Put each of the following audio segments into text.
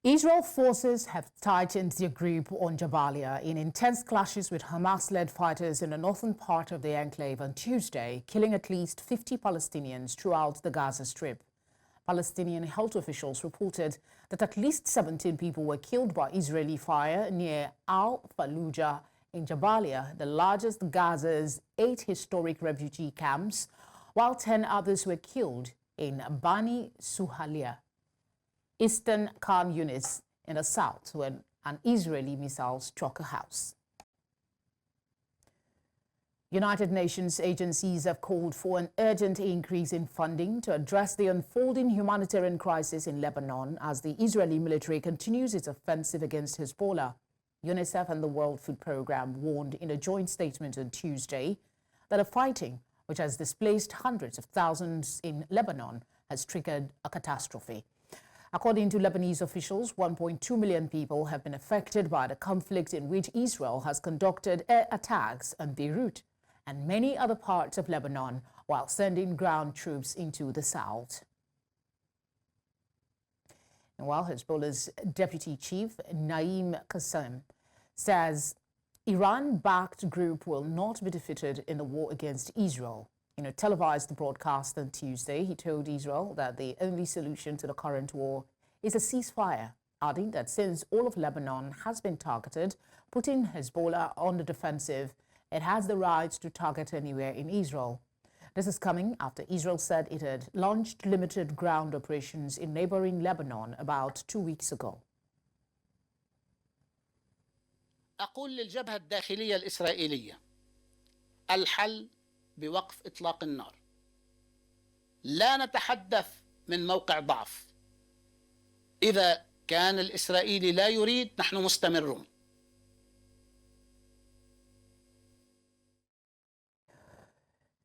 Israel forces have tightened their grip on Jabalia in intense clashes with Hamas-led fighters in the northern part of the enclave on Tuesday, killing at least 50 Palestinians throughout the Gaza Strip. Palestinian health officials reported that at least 17 people were killed by Israeli fire near Al-Fallujah in Jabalia, the largest Gaza's 8 historic refugee camps, while 10 others were killed in Bani Suhalia, eastern Khan Yunis in the south, when an Israeli missile struck a house. United Nations agencies have called for an urgent increase in funding to address the unfolding humanitarian crisis in Lebanon as the Israeli military continues its offensive against Hezbollah. UNICEF and the World Food Programme warned in a joint statement on Tuesday that the fighting, which has displaced hundreds of thousands in Lebanon, has triggered a catastrophe. According to Lebanese officials, 1.2 million people have been affected by the conflict in which Israel has conducted air attacks on Beirut and many other parts of Lebanon while sending ground troops into the south. And while Hezbollah's deputy chief, Naim Qassem, says Iran-backed group will not be defeated in the war against Israel. In a televised broadcast on Tuesday, he told Israel that the only solution to the current war is a ceasefire, adding that since all of Lebanon has been targeted, putting Hezbollah on the defensive, it has the right to target anywhere in Israel. This is coming after Israel said it had launched limited ground operations in neighboring Lebanon about 2 weeks ago. أقول للجبهة الداخلية الإسرائيلية الحل بوقف إطلاق النار. لا نتحدث من موقع ضعف. إذا كان الإسرائيلي لا يريد نحن مستمرون.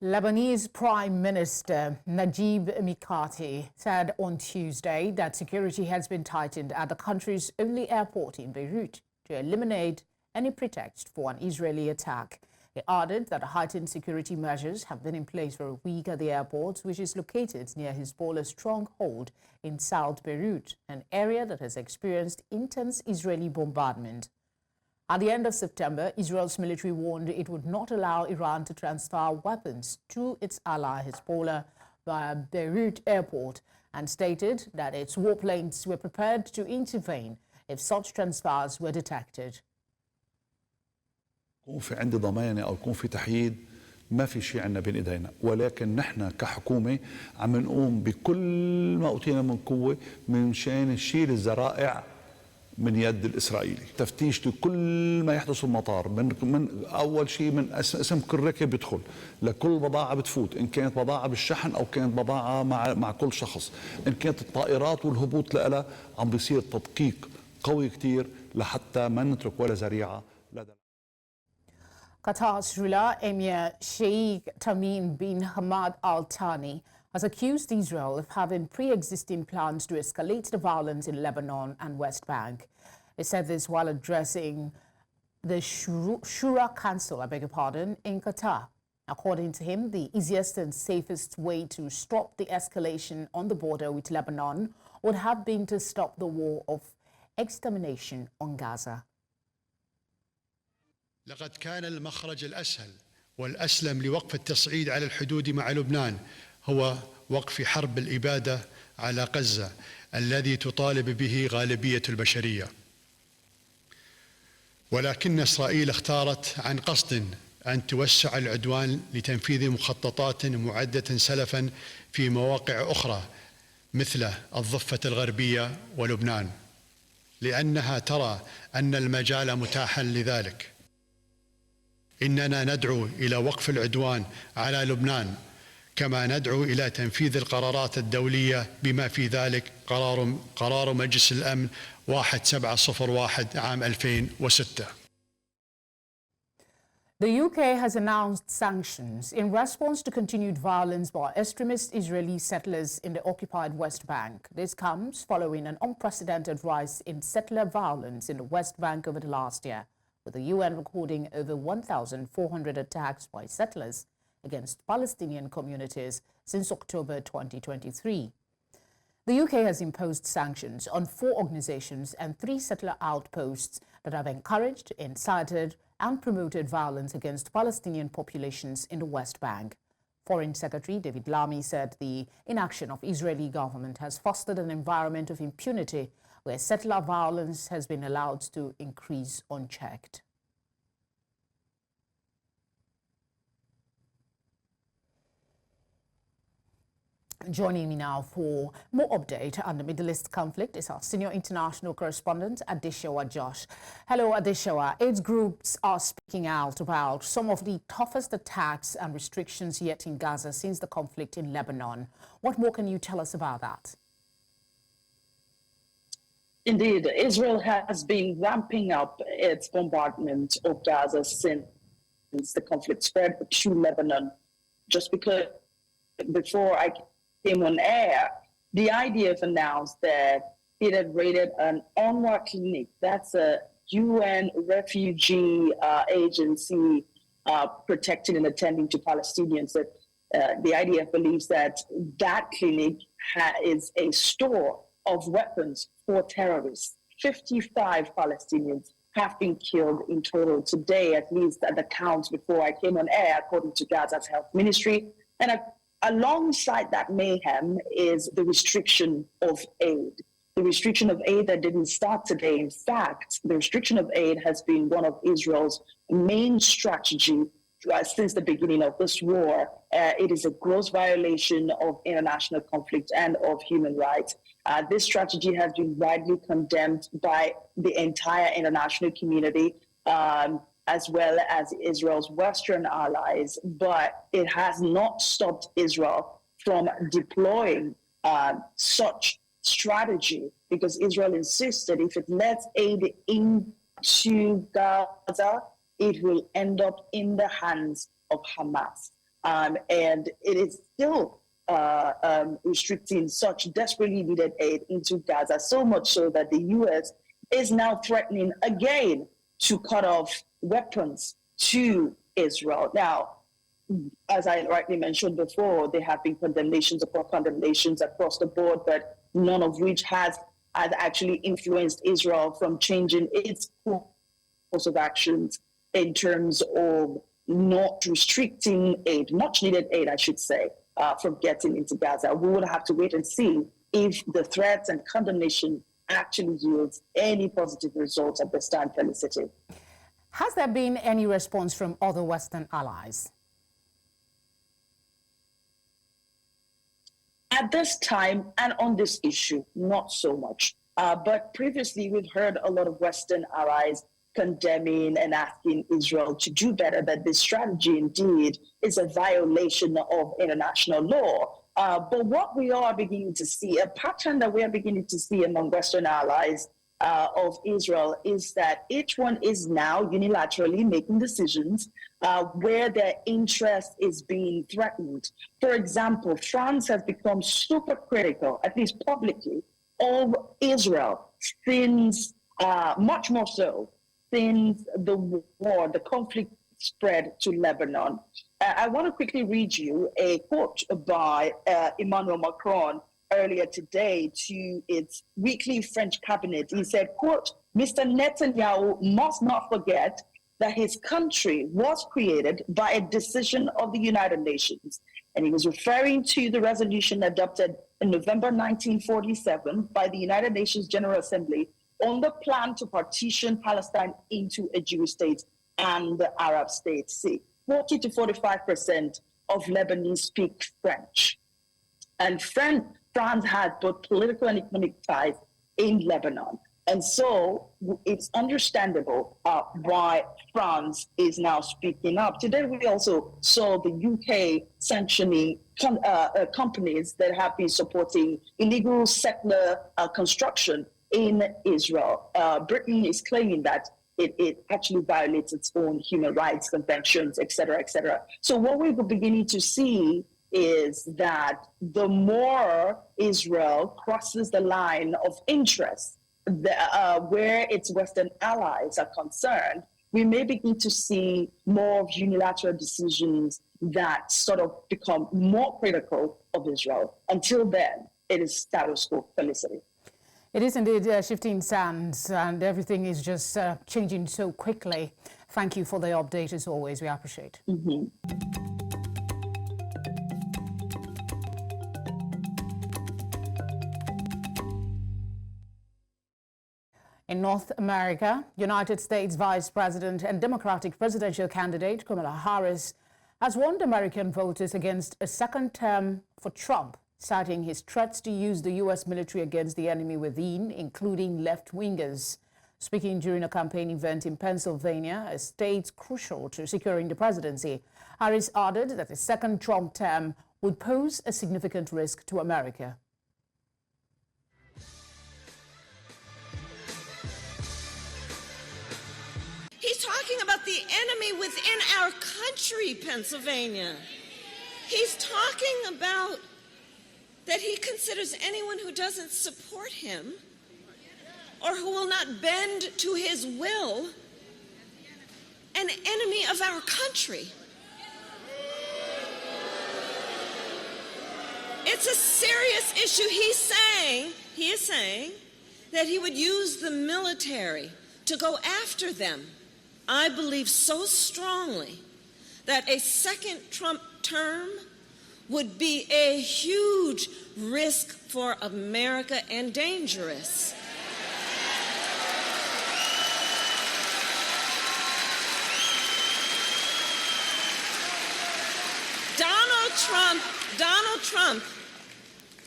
Lebanese Prime Minister Najib Mikati said on Tuesday that security has been tightened at the country's only airport in Beirut to eliminate any pretext for an Israeli attack. He added that heightened security measures have been in place for a week at the airport, which is located near Hezbollah's stronghold in South Beirut, an area that has experienced intense Israeli bombardment. At the end of September, Israel's military warned it would not allow Iran to transfer weapons to its ally Hezbollah via Beirut airport and stated that its warplanes were prepared to intervene if such transfers were detected. يكون في عندي ضمانة أو يكون في تحييد ما في شيء عندنا بين إيدينا، ولكن نحن كحكومة عم نقوم بكل ما أوتينا من قوة من شان نشيل الذرائع من يد الإسرائيلي. تفتيش لكل ما يحدث في المطار من أول شيء من اسم كل ركب بيدخل لكل بضاعة بتفوت، إن كانت بضاعة بالشحن أو كانت بضاعة مع كل شخص، إن كانت الطائرات والهبوط لها عم بيصير تدقيق قوي كتير لحتى ما نترك ولا ذريعة لدى. Qatar's ruler, Emir Sheikh Tamim bin Hamad Al Thani, has accused Israel of having pre-existing plans to escalate the violence in Lebanon and West Bank. He said this while addressing the Shura Council, in Qatar. According to him, the easiest and safest way to stop the escalation on the border with Lebanon would have been to stop the war of extermination on Gaza. لقد كان المخرج الأسهل والأسلم لوقف التصعيد على الحدود مع لبنان هو وقف حرب الإبادة على غزة الذي تطالب به غالبية البشرية. ولكن إسرائيل اختارت عن قصد أن توسع العدوان لتنفيذ مخططات معدة سلفا في مواقع أخرى مثل الضفة الغربية ولبنان، لأنها ترى أن المجال متاحا لذلك. إننا ندعو إلى وقف العدوان على لبنان، كما ندعو إلى تنفيذ القرارات الدولية بما في ذلك قرار مجلس الأمن 1701 عام 2006. The UK has announced sanctions in response to continued violence by extremist Israeli settlers in the occupied West Bank. This comes following an unprecedented rise in settler violence in the West Bank over the last year, with the UN recording over 1,400 attacks by settlers against Palestinian communities since October 2023. The UK has imposed sanctions on 4 organizations and 3 settler outposts that have encouraged, incited and promoted violence against Palestinian populations in the West Bank. Foreign Secretary David Lammy said the inaction of Israeli government has fostered an environment of impunity where settler violence has been allowed to increase unchecked. Joining me now for more update on the Middle East conflict is our senior international correspondent, Adeshawa Josh. Hello, Adeshawa. AIDS groups are speaking out about some of the toughest attacks and restrictions yet in Gaza since the conflict in Lebanon. What more can you tell us about that? Indeed, Israel has been ramping up its bombardment of Gaza since the conflict spread to Lebanon. Just because before I came on air, the IDF announced that it had raided an envoy clinic. That's a UN refugee agency protecting and attending to Palestinians. That the IDF believes that that clinic is a store of weapons for terrorists. 55 Palestinians have been killed in total today, at least at the count before I came on air, according to Gaza's health ministry. And alongside that mayhem is the restriction of aid. The restriction of aid that didn't start today. In fact, the restriction of aid has been one of Israel's main strategy since the beginning of this war. It is a gross violation of international conflict and of human rights. This strategy has been widely condemned by the entire international community, as well as Israel's Western allies, but it has not stopped Israel from deploying such strategy, because Israel insists that if it lets aid into Gaza, it will end up in the hands of Hamas. And it is still restricting such desperately needed aid into Gaza, so much so that the U.S. is now threatening again to cut off weapons to Israel. Now, as I rightly mentioned before, there have been condemnations across the board, but none of which has actually influenced Israel from changing its course of actions in terms of not restricting aid, much needed aid, I should say, from getting into Gaza. We would have to wait and see if the threats and condemnation actually yields any positive results at this time, Felicity. Has there been any response from other Western allies? At this time and on this issue, not so much. But previously, we've heard a lot of Western allies condemning and asking Israel to do better, that this strategy indeed is a violation of international law. But what we are beginning to see, a pattern that we are beginning to see among Western allies of Israel, is that each one is now unilaterally making decisions where their interest is being threatened. For example, France has become super critical, at least publicly, of Israel since, much more so, since the war, the conflict spread to Lebanon. I want to quickly read you a quote by Emmanuel Macron earlier today to its weekly French cabinet. He said, quote, "Mr. Netanyahu must not forget that his country was created by a decision of the United Nations." And he was referring to the resolution adopted in November 1947 by the United Nations General Assembly on the plan to partition Palestine into a Jewish state and the Arab states. See, 40 to 45% of Lebanese speak French. And France has both political and economic ties in Lebanon. And so it's understandable why France is now speaking up. Today, we also saw the UK sanctioning companies that have been supporting illegal settler construction in Israel. Britain is claiming that it actually violates its own human rights conventions, et cetera, et cetera. So what we're beginning to see is that the more Israel crosses the line of interest, where its Western allies are concerned, we may begin to see more of unilateral decisions that sort of become more critical of Israel. Until then, it is status quo, Felicity. It is indeed shifting sands, and everything is just changing so quickly. Thank you for the update as always. We appreciate. In North America, United States Vice President and Democratic presidential candidate Kamala Harris has warned American voters against a second term for Trump, citing his threats to use the U.S. military against the enemy within, including left-wingers. Speaking during a campaign event in Pennsylvania, a state crucial to securing the presidency, Harris added that a second Trump term would pose a significant risk to America. He's talking about the enemy within our country, Pennsylvania. He's talking about that he considers anyone who doesn't support him or who will not bend to his will an enemy of our country. It's a serious issue. He is saying that he would use the military to go after them. I believe so strongly that a second Trump term would be a huge risk for America and dangerous. Donald Trump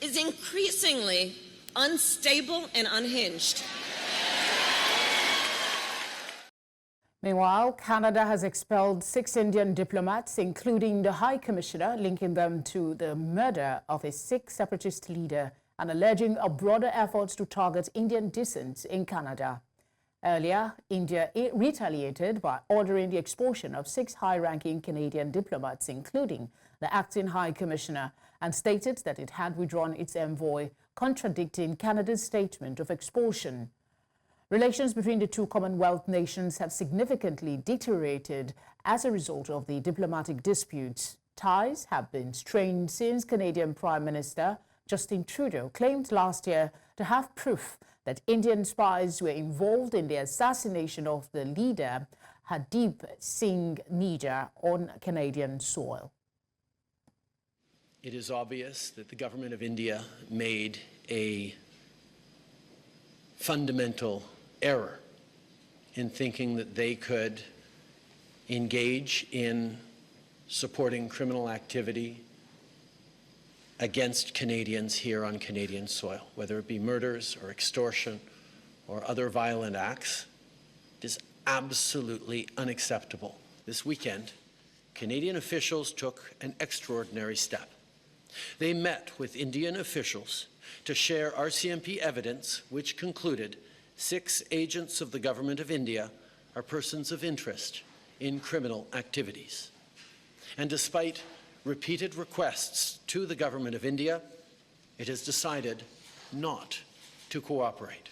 is increasingly unstable and unhinged. Meanwhile, Canada has expelled 6 Indian diplomats, including the High Commissioner, linking them to the murder of a Sikh separatist leader and alleging a broader efforts to target Indian dissidents in Canada. Earlier, India retaliated by ordering the expulsion of 6 high-ranking Canadian diplomats, including the acting High Commissioner, and stated that it had withdrawn its envoy, contradicting Canada's statement of expulsion. Relations between the two Commonwealth nations have significantly deteriorated as a result of the diplomatic disputes. Ties have been strained since Canadian Prime Minister Justin Trudeau claimed last year to have proof that Indian spies were involved in the assassination of the leader Hardeep Singh Nijjar on Canadian soil. It is obvious that the government of India made a fundamental error in thinking that they could engage in supporting criminal activity against Canadians here on Canadian soil, whether it be murders or extortion or other violent acts. It is absolutely unacceptable. This weekend, Canadian officials took an extraordinary step. They met with Indian officials to share RCMP evidence which concluded 6 agents of the Government of India are persons of interest in criminal activities. And despite repeated requests to the Government of India, it has decided not to cooperate.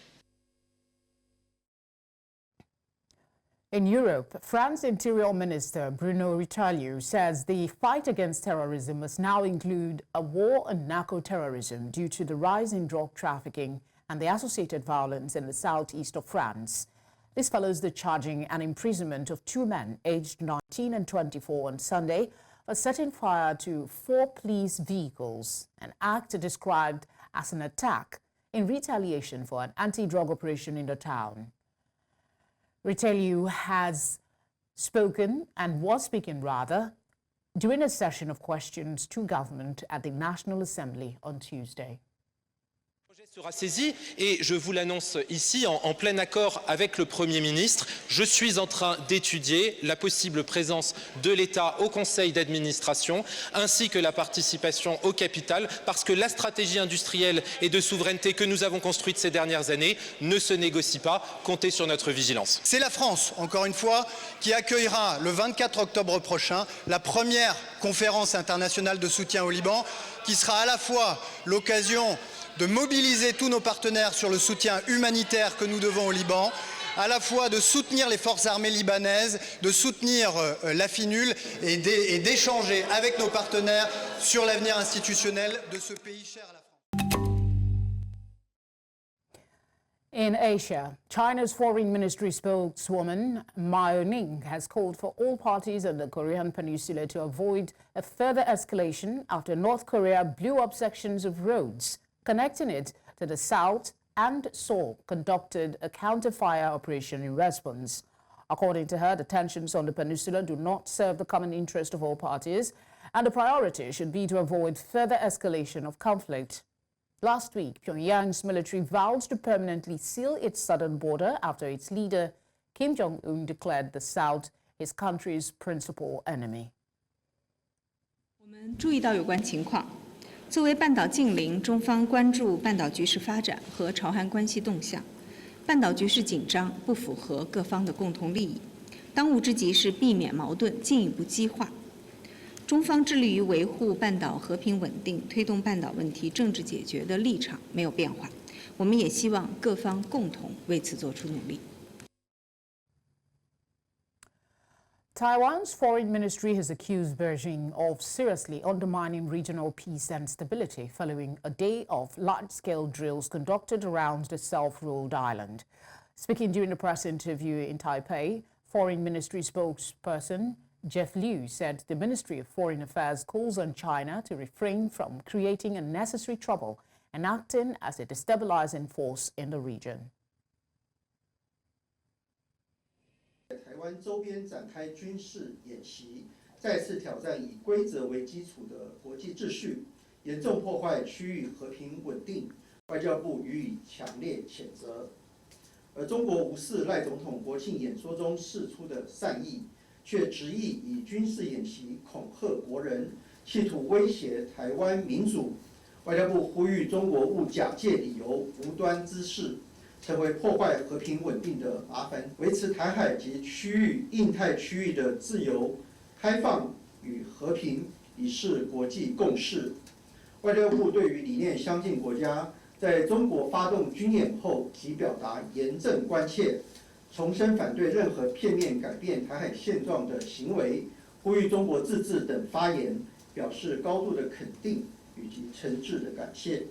In Europe, France's Interior Minister Bruno Retailleau says the fight against terrorism must now include a war on narco-terrorism due to the rise in drug trafficking and the associated violence in the southeast of France. This follows the charging and imprisonment of 2 men aged 19 and 24 on Sunday for setting fire to 4 police vehicles, an act described as an attack in retaliation for an anti-drug operation in the town. Retailleau has spoken, and was speaking rather, during a session of questions to government at the National Assembly on Tuesday. Sera saisi et je vous l'annonce ici en plein accord avec le Premier ministre. Je suis en train d'étudier la possible présence de l'État au conseil d'administration ainsi que la participation au capital parce que la stratégie industrielle et de souveraineté que nous avons construite ces dernières années ne se négocie pas. Comptez sur notre vigilance. C'est la France, encore une fois, qui accueillera le 24 octobre prochain la première conférence internationale de soutien au Liban qui sera à la fois l'occasion de mobiliser tous nos partenaires sur le soutien humanitaire que nous devons au Liban, à la fois de soutenir les forces armées libanaises, de soutenir la FINUL et d'échanger avec nos partenaires sur l'avenir institutionnel de ce pays cher à la France. In Asia, China's Foreign Ministry spokeswoman Mao Ning has called for all parties on the Korean Peninsula to avoid a further escalation after North Korea blew up sections of roads connecting it to the south, and Seoul conducted a counter-fire operation in response. According to her, the tensions on the peninsula do not serve the common interest of all parties, and the priority should be to avoid further escalation of conflict. Last week, Pyongyang's military vowed to permanently seal its southern border after its leader, Kim Jong-un, declared the South his country's principal enemy. 我们注意到有关情况。作为半岛近邻，中方关注半岛局势发展和朝韩关系动向。半岛局势紧张，不符合各方的共同利益。当务之急是避免矛盾进一步激化。 中方致力于维护半岛和平稳定、推动半岛问题政治解决的立场没有变化，我们也希望各方共同为此做出努力。 Taiwan's foreign ministry has accused Beijing of seriously undermining regional peace and stability following a day of large-scale drills conducted around the self-ruled island. Speaking during a press interview in Taipei, Foreign Ministry spokesperson Jeff Liu said the Ministry of Foreign Affairs calls on China to refrain from creating unnecessary trouble and acting as a destabilizing force in the region. 台湾周边展开军事演习，再次挑战以规则为基础的国际秩序，严重破坏区域和平稳定。外交部予以强烈谴责。而中国无视赖总统国庆演说中释出的善意，却执意以军事演习恐吓国人，企图威胁台湾民主。外交部呼吁中国勿假借理由无端滋事。 成为破坏和平稳定的麻烦，维持台海及区域、印太区域的自由、开放与和平，已是国际共识。外交部对于理念相近国家在中国发动军演后，即表达严正关切，重申反对任何片面改变台海现状的行为，呼吁中国自治等发言，表示高度的肯定以及诚挚的感谢。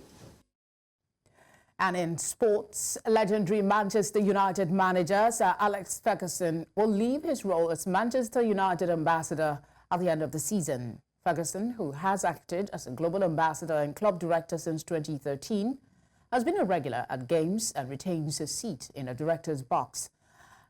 And in sports, legendary Manchester United manager Sir Alex Ferguson will leave his role as Manchester United ambassador at the end of the season. Ferguson, who has acted as a global ambassador and club director since 2013, has been a regular at games and retains his seat in a director's box.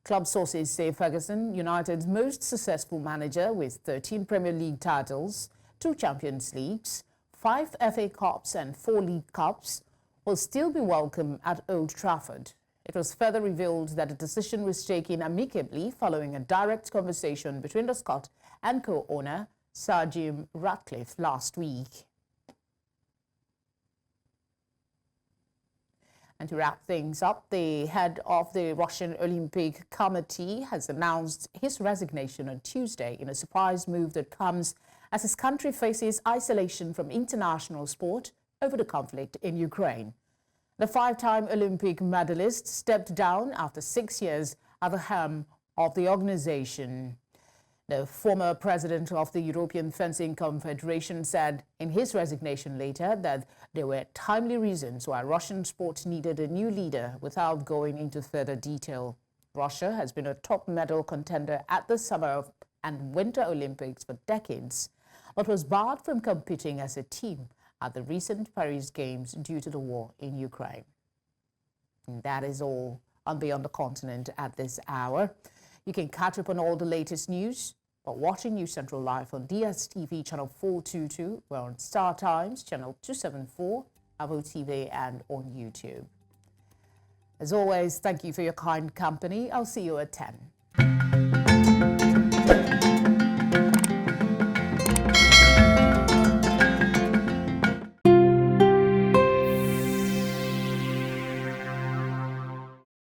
Club sources say Ferguson, United's most successful manager with 13 Premier League titles, 2 Champions Leagues, 5 FA Cups and 4 League Cups, will still be welcome at Old Trafford. It was further revealed that the decision was taken amicably following a direct conversation between the Scot and co-owner Sir Jim Ratcliffe last week. And to wrap things up, the head of the Russian Olympic Committee has announced his resignation on Tuesday in a surprise move that comes as his country faces isolation from international sport over the conflict in Ukraine. The 5-time Olympic medalist stepped down after 6 years at the helm of the organization. The former president of the European Fencing Confederation said in his resignation letter that there were timely reasons why Russian sport needed a new leader without going into further detail. Russia has been a top medal contender at the Summer and Winter Olympics for decades, but was barred from competing as a team at the recent Paris Games due to the war in Ukraine. And that is all on Beyond the Continent at this hour. You can catch up on all the latest news by watching News Central Live on DSTV channel 422. We're on Star Times channel 274, Avo TV and on YouTube. As always, thank you for your kind company. I'll see you at 10.